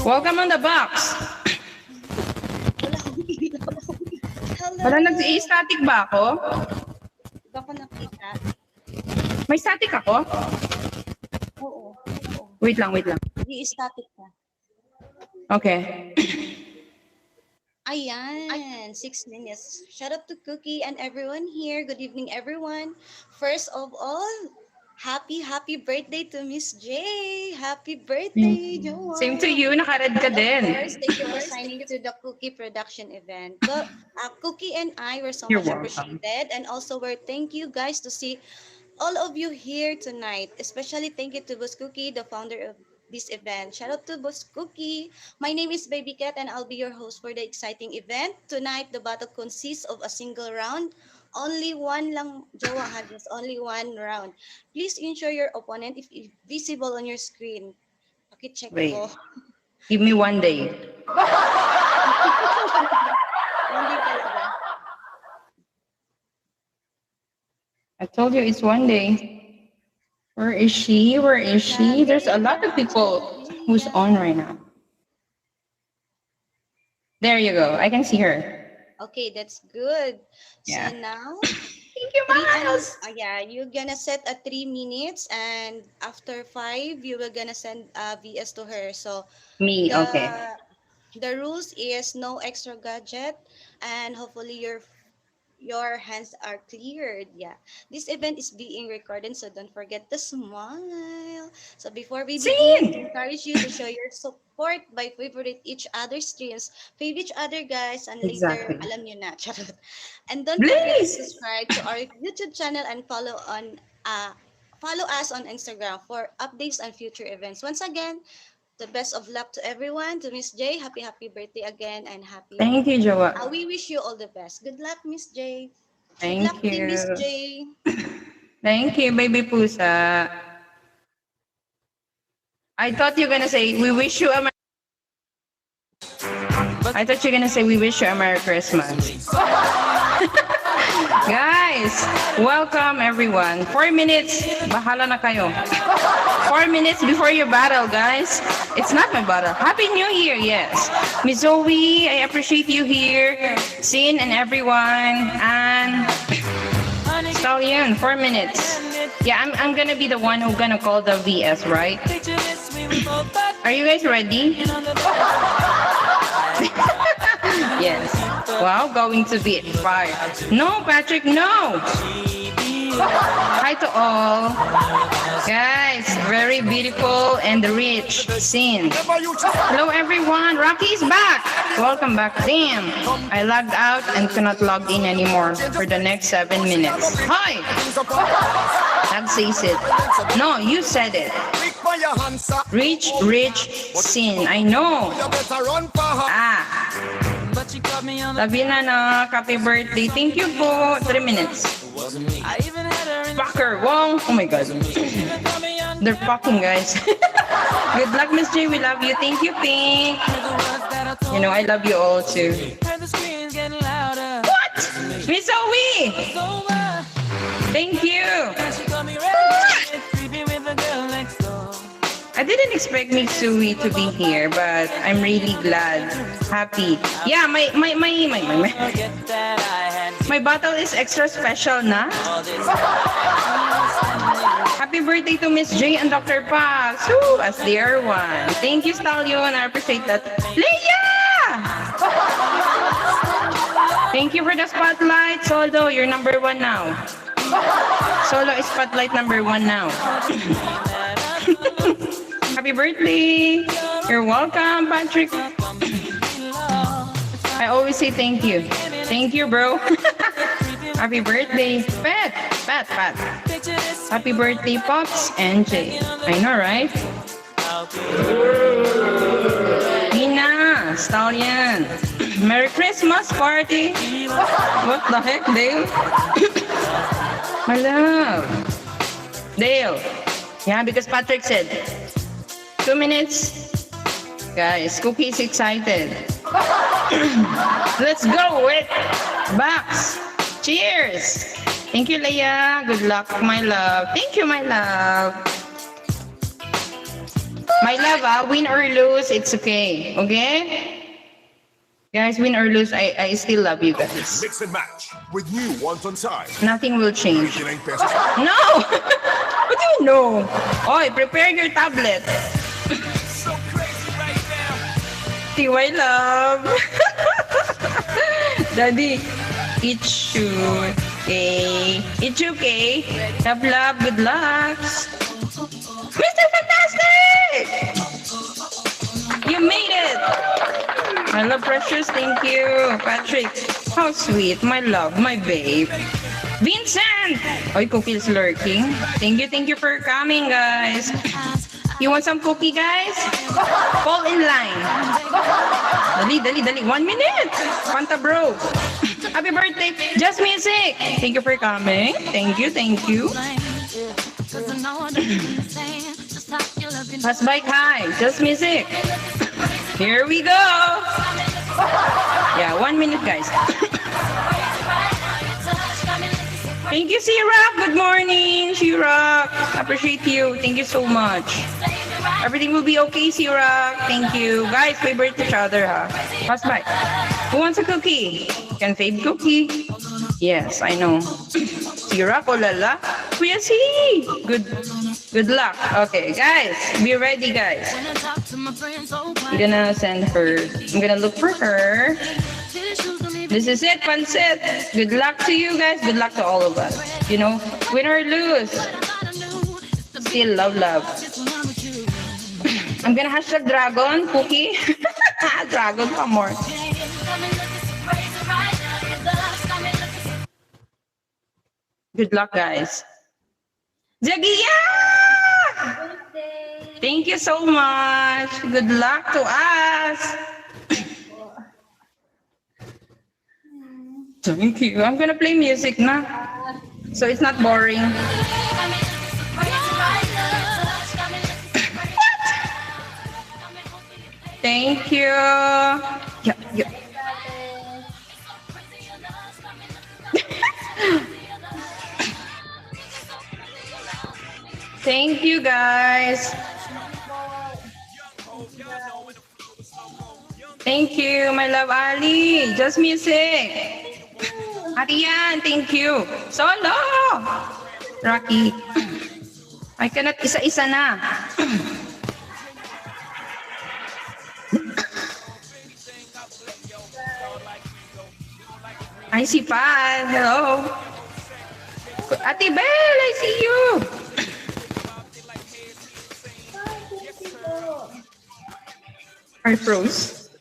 Welcome on the box. Hello. Wala nag-i-static ba ako? Iba ko nakita. May static ako? Oo. Wait lang. I-static ka. Okay. Ayan, 6 minutes. Shout out to Cookie and everyone here. Good evening, everyone. First of all, happy birthday to Miss J. Happy birthday, Joanne. Same to you, naka-red ka din. Of course, thank you for signing to the Cookie production event. But Cookie and I were so You're much welcome. appreciated, and also we're thank you guys to see all of you here tonight. Especially thank you to Boss Cookie, the founder of this event. Shout out to Boss Cookie. My name is Baby Cat and I'll be your host for the exciting event. Tonight, the battle consists of a single round. Only one lang, Jowa Hadis, only one round. Please ensure your opponent is visible on your screen. Paki-check Wait. ko. Give me 1 day. Hindi talaga. I told you it's 1 day. Where is she? There's a lot of people who's on right now. There you go. I can see her. Okay, that's good. Yeah. So now, Thank you, Miles. you're gonna set a 3 minutes, and after 5, you will gonna send VS to her. So Me, okay. the rules is no extra gadget, and hopefully your hands are cleared. Yeah, this event is being recorded, so don't forget to smile. So before we begin, I encourage you to show your support by favorite each other's streams, favorite each other guys, and later, Exactly. alam nyo na, charot. And don't forget to Please. subscribe to our YouTube channel and follow us on Instagram for updates on future events. Once again, the best of luck to everyone. To Miss J, happy birthday again, and happy. Thank you, Joa. We wish you all the best. Good luck, Miss J. Thank Good luck, you. to Miss J. Thank you, baby pusa. I thought you're gonna say, we wish you a Merry Christmas. Guys, welcome everyone. 4 minutes, bahala na kayo. 4 minutes before your battle, guys. It's not my battle. Happy New Year, yes. Miss Zoe, I appreciate you here. Sin and everyone. And Stallion, 4 minutes. Yeah, I'm gonna be the one who's gonna call the VS, right? Are you guys ready? Yes. Wow, going to be fire. No, Patrick, no. Hi to all. Guys, very beautiful and rich scene. Hello everyone, Rocky is back. Welcome back. Damn, I logged out and cannot log in anymore for the next 7 minutes. Hi. That says it. No, you said it. Rich scene. I know. Sabi na, happy birthday. Thank you po. 3 minutes. Fucker, wow. Oh my God. They're fucking, guys. Good luck, Miss J. We love you. Thank you, Pink. You know, I love you all too. What? Miss Zoe. Thank you. I didn't expect Miss Zoe to be here, but I'm really glad. Happy. Yeah, my battle is extra special na. Happy birthday to Miss J and Dr. Pax. Woo, as dear one. Thank you, Stallion. I appreciate that. Leia! Thank you for the spotlight. Solo, you're number 1 now. Solo is spotlight number 1 now. Happy birthday. You're welcome, Patrick. I always say thank you. Thank you, bro. Happy birthday. Pat. Happy birthday, Pops and Jay. I know, right? Nina, Stallion. Merry Christmas party. What the heck, Dale? My love. Dale. Yeah, because Patrick said 2 minutes. Guys, Cookie is excited. Let's go with Box. Cheers. Thank you, Leia. Good luck, my love. Thank you, my love. My love, win or lose, it's okay. Okay? Guys, win or lose, I still love you guys. Mix and match with new wonton side. Nothing will change. It ain't best. No! What do you know? Oy, prepare your tablet. See, my love. Daddy, it's okay. It's okay. Love, love, good luck. Mr. Fantastic! You made it! My love, precious, thank you. Patrick, how sweet. My love, my babe. Vincent! Oy, Cookie is lurking. Thank you for coming, guys. You want some cookie, guys? Fall in line. Dali. 1 minute. Fanta bro. Happy birthday. Just music. Thank you for coming. Thank you. Fast bike high. Just music. Here we go. Yeah, 1 minute, guys. Thank you, Sirak. Good morning, Sirak. Appreciate you. Thank you so much. Everything will be okay, Sirak. Thank you. Guys, favorite each other, ha? Pass by. Who wants a cookie? Can fave cookie? Yes, I know. Sirak, oh lala. Kuya C. Good luck. Okay, guys. Be ready, guys. I'm gonna send her. I'm gonna look for her. This is it, Pansit. Good luck to you guys. Good luck to all of us. You know, win or lose. Still love. I'm gonna hashtag dragon, cookie. Dragon, come more. Good luck, guys. Jagia! Thank you so much. Good luck to us. Thank you. I'm gonna play music na. So it's not boring. Thank you. Yeah. Thank you, guys. Thank you, my love Ali. Just music. Arian, thank you. Solo! Rocky. I cannot isa-isa na. I see Paz. Hello. Ate Belle, I see you. I froze.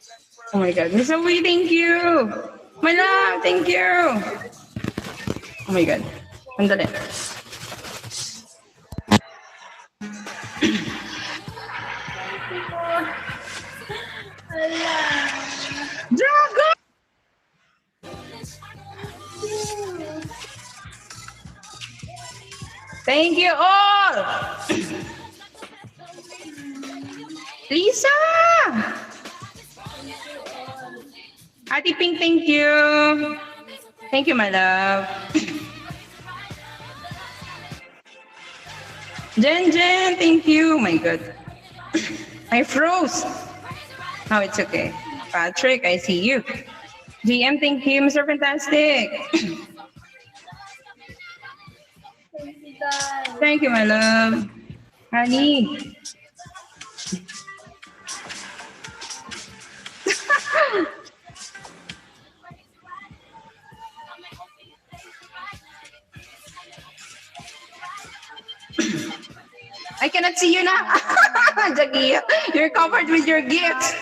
Oh my God. Miss Away, thank you. My love, thank you. Oh my God. Andali. Dragon! Thank you all. Lisa! Ate Pink, thank you. Thank you, my love. Jen, thank you. My God. I froze. Oh, it's okay. Patrick, I see you. GM, thank you. Mr. Fantastic. Thank you, my love. Honey. I cannot see you now. Jagia, you're covered with your gifts.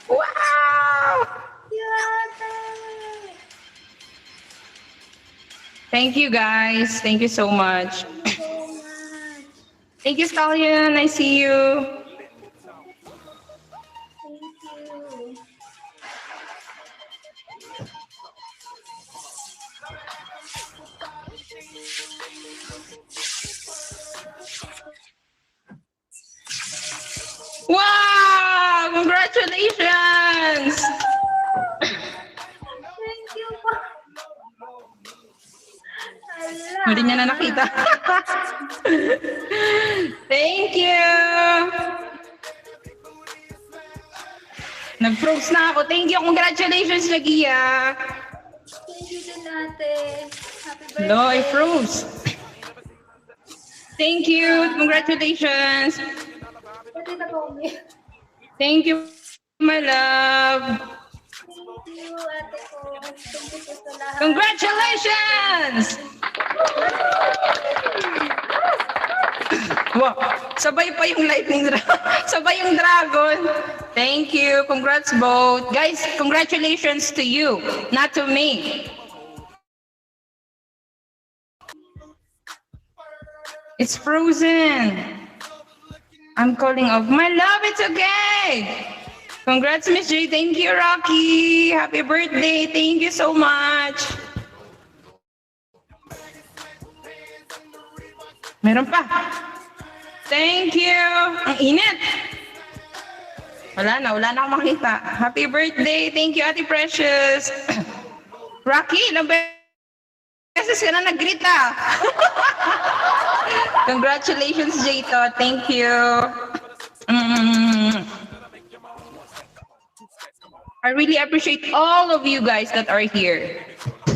Wow! Thank you, guys. Thank you so much. Thank you, Stallion. I see you. Wow! Congratulations! Thank you po. Hala. Hindi niya na nakita. Thank you. Nag-froze na ako. Thank you. Congratulations, Lagia. Thank you din ate. Happy birthday. No, I froze. Thank you. Congratulations. Pati na po umiyak. Thank you, my love. Thank you ate ko. Thank you po sa lahat. Congratulations! Wow, sabay pa yung lightning sabay yung dragon. Thank you. Congrats both. Guys, congratulations to you, not to me. It's frozen. I'm calling off. My love, it's okay. Congrats, Miss J. Thank you, Rocky. Happy birthday. Thank you so much. Meron pa. Thank you. Ang init. Wala na akong makita. Happy birthday. Thank you, Ate Precious. Rocky, ilang beses ka na nag-greet ah. Congratulations, Jayto. Thank you. I really appreciate all of you guys that are here.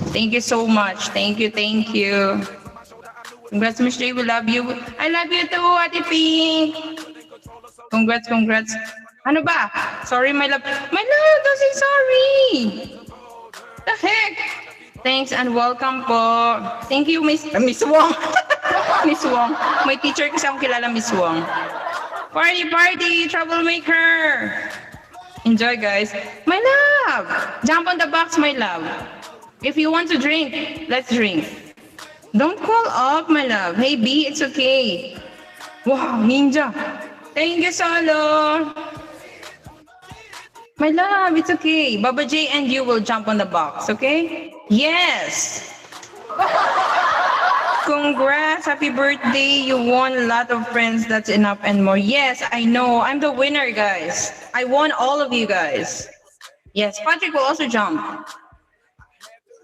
Thank you so much. Thank you. Congrats, Miss J. We love you. I love you too, Ate Pink. Congrats. Ano ba? Sorry, my love. My love, don't say sorry. The heck? Thanks and welcome po. Thank you, Miss Wong. Miss Wong. May teacher kasi akong kilala, Miss Wong. Party, troublemaker. Enjoy, guys. My love. Jump on the box, my love. If you want to drink, let's drink. Don't call up, my love. Hey, B, it's okay. Wow, ninja. Thank you, Solo. My love, it's okay. Baba J and you will jump on the box, okay? Yes. Congrats. Happy birthday. You won a lot of friends. That's enough and more. Yes, I know. I'm the winner, guys. I won all of you guys. Yes, Patrick will also jump.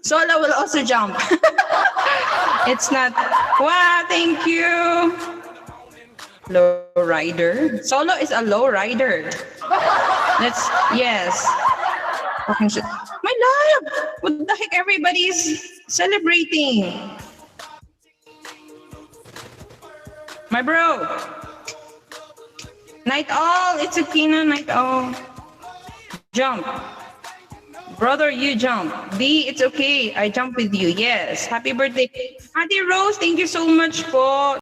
Sola will also jump. It's not. Wow, thank you. Low rider. Solo is a low rider. Yes. My love. What the heck? Everybody's celebrating. My bro. Night all. It's okay na, night all. Jump. Brother, you jump. B, it's okay. I jump with you. Yes. Happy birthday. Ate Rose, thank you so much po.